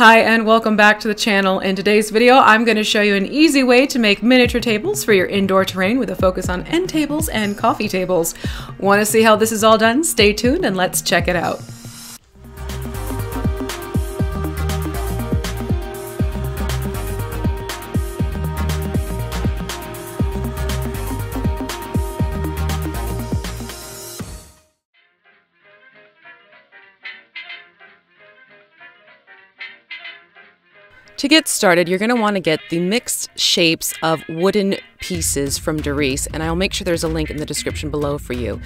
Hi and welcome back to the channel. In today's video, I'm going to show you an easy way to make miniature tables for your indoor terrain with a focus on end tables and coffee tables. Want to see how this is all done? Stay tuned and let's check it out. To get started, you're going to want to get the mixed shapes of wooden pieces from Varnish, and I'll make sure there's a link in the description below for you.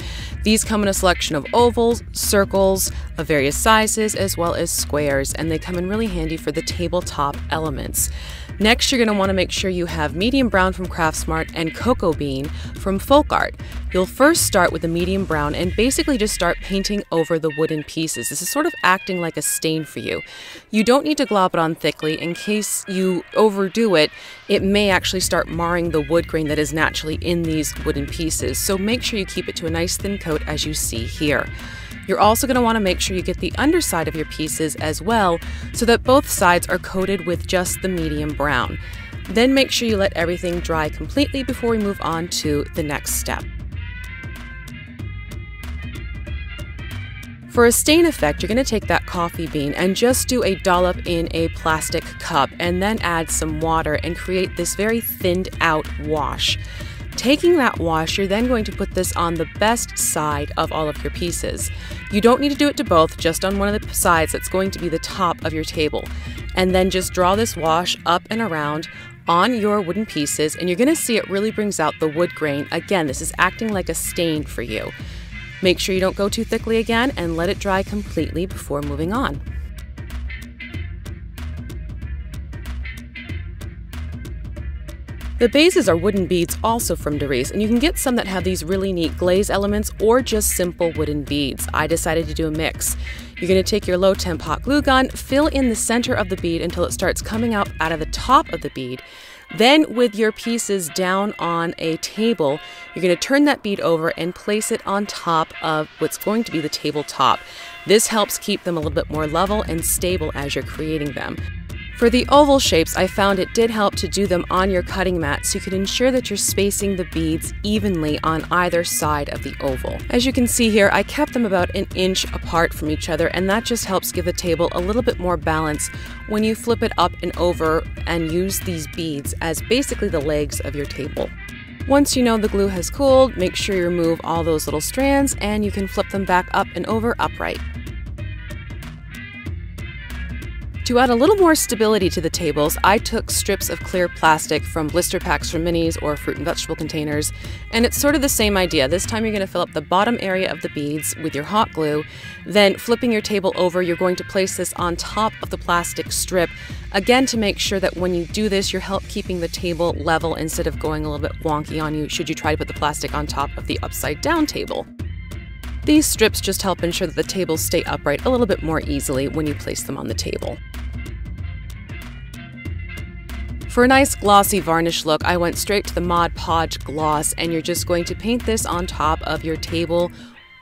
These come in a selection of ovals, circles of various sizes, as well as squares, and they come in really handy for the tabletop elements. Next, you're going to want to make sure you have medium brown from Craftsmart and cocoa bean from Folk Art. You'll first start with the medium brown and basically just start painting over the wooden pieces. This is sort of acting like a stain for you. You don't need to glop it on thickly. In case you overdo it, it may actually start marring the wood grain that is naturally in these wooden pieces. So make sure you keep it to a nice thin coat as you see here. You're also going to want to make sure you get the underside of your pieces as well, so that both sides are coated with just the medium brown. Then make sure you let everything dry completely before we move on to the next step. For a stain effect, you're going to take that coffee bean and just do a dollop in a plastic cup and then add some water and create this very thinned out wash. Taking that wash, you're then going to put this on the best side of all of your pieces. You don't need to do it to both, just on one of the sides that's going to be the top of your table. And then just draw this wash up and around on your wooden pieces, and you're going to see it really brings out the wood grain. Again, this is acting like a stain for you. Make sure you don't go too thickly again and let it dry completely before moving on. The bases are wooden beads also from Varnish, and you can get some that have these really neat glaze elements or just simple wooden beads. I decided to do a mix. You're going to take your low temp hot glue gun, fill in the center of the bead until it starts coming out of the top of the bead. Then with your pieces down on a table, you're going to turn that bead over and place it on top of what's going to be the tabletop. This helps keep them a little bit more level and stable as you're creating them. For the oval shapes, I found it did help to do them on your cutting mat so you can ensure that you're spacing the beads evenly on either side of the oval. As you can see here, I kept them about an inch apart from each other, and that just helps give the table a little bit more balance when you flip it up and over and use these beads as basically the legs of your table. Once you know the glue has cooled, make sure you remove all those little strands and you can flip them back up and over upright. To add a little more stability to the tables, I took strips of clear plastic from blister packs from minis or fruit and vegetable containers, and it's sort of the same idea. This time you're going to fill up the bottom area of the beads with your hot glue, then flipping your table over, you're going to place this on top of the plastic strip, again to make sure that when you do this, you're keeping the table level instead of going a little bit wonky on you should you try to put the plastic on top of the upside down table. These strips just help ensure that the tables stay upright a little bit more easily when you place them on the table. For a nice glossy varnish look, I went straight to the Mod Podge gloss, and you're just going to paint this on top of your table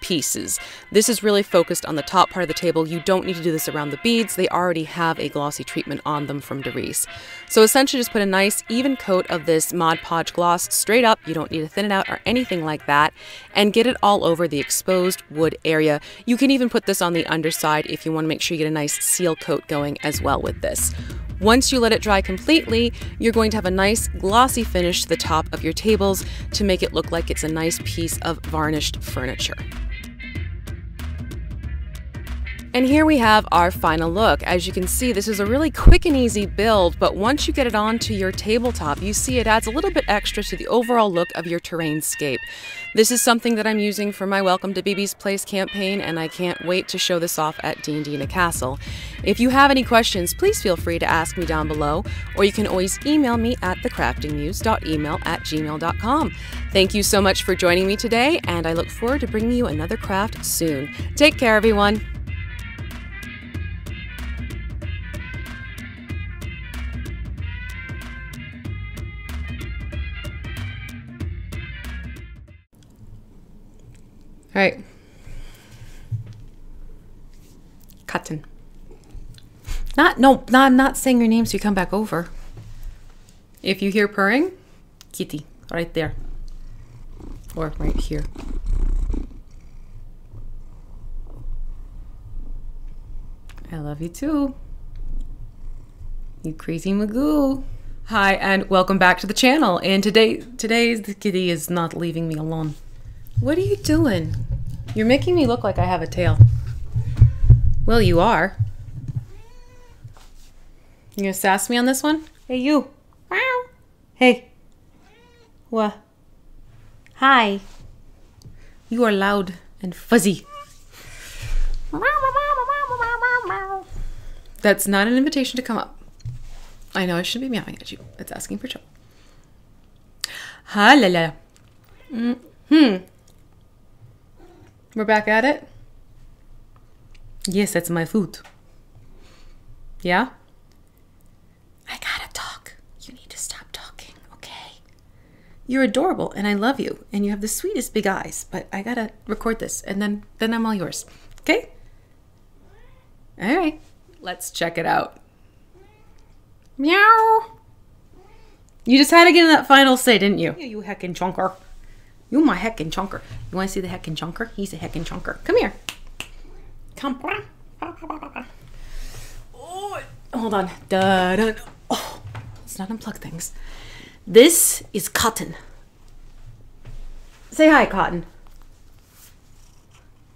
pieces. This is really focused on the top part of the table. You don't need to do this around the beads. They already have a glossy treatment on them from Varnish. So essentially just put a nice even coat of this Mod Podge gloss straight up. You don't need to thin it out or anything like that, and get it all over the exposed wood area. You can even put this on the underside if you want to make sure you get a nice seal coat going as well with this. Once you let it dry completely, you're going to have a nice glossy finish to the top of your tables to make it look like it's a nice piece of varnished furniture. And here we have our final look. As you can see, this is a really quick and easy build, but once you get it onto your tabletop, you see it adds a little bit extra to the overall look of your terrainscape. This is something that I'm using for my Welcome to BB's Place campaign, and I can't wait to show this off at D&D in a Castle. If you have any questions, please feel free to ask me down below, or you can always email me at thecraftingmuse.email@gmail.com. Thank you so much for joining me today, and I look forward to bringing you another craft soon. Take care, everyone. All right. Cutting. No, I'm not saying your name so you come back over. If you hear purring, kitty, right there. Or right here. I love you too. You crazy Magoo. Hi, and welcome back to the channel. And today's the kitty is not leaving me alone. What are you doing? You're making me look like I have a tail. Well, you are. You gonna sass me on this one? Hey, you. Meow. Hey. What? Hi. You are loud and fuzzy. That's not an invitation to come up. I know I shouldn't be meowing at you. It's asking for trouble. Ha la la. We're back at it? Yes, that's my food. Yeah? I gotta talk. You need to stop talking, okay? You're adorable and I love you and you have the sweetest big eyes, but I gotta record this and then I'm all yours. Okay? All right. Let's check it out. Meow. You just had to get in that final say, didn't you? You heckin' chunker. You my heckin' chunker. You want to see the heckin' chunker? He's a heckin' chunker. Come here. Come. Oh, hold on. Oh, let's not unplug things. This is Cotton. Say hi, Cotton.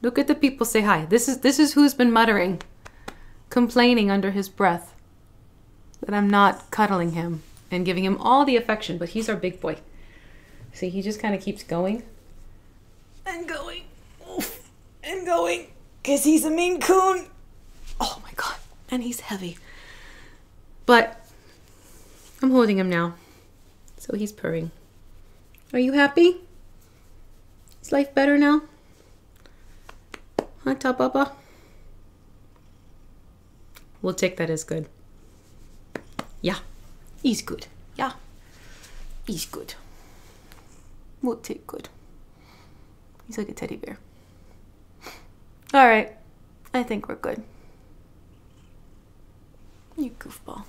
Look at the people. Say hi. This is who's been muttering, complaining under his breath that I'm not cuddling him and giving him all the affection, but he's our big boy. See, he just kind of keeps going and going and going because he's a Maine Coon. Oh my God. And he's heavy. But I'm holding him now. So he's purring. Are you happy? Is life better now? Huh, Ta Papa? We'll take that as good. Yeah, he's good. Yeah, he's good. We'll take good. He's like a teddy bear. All right, I think we're good. You goofball.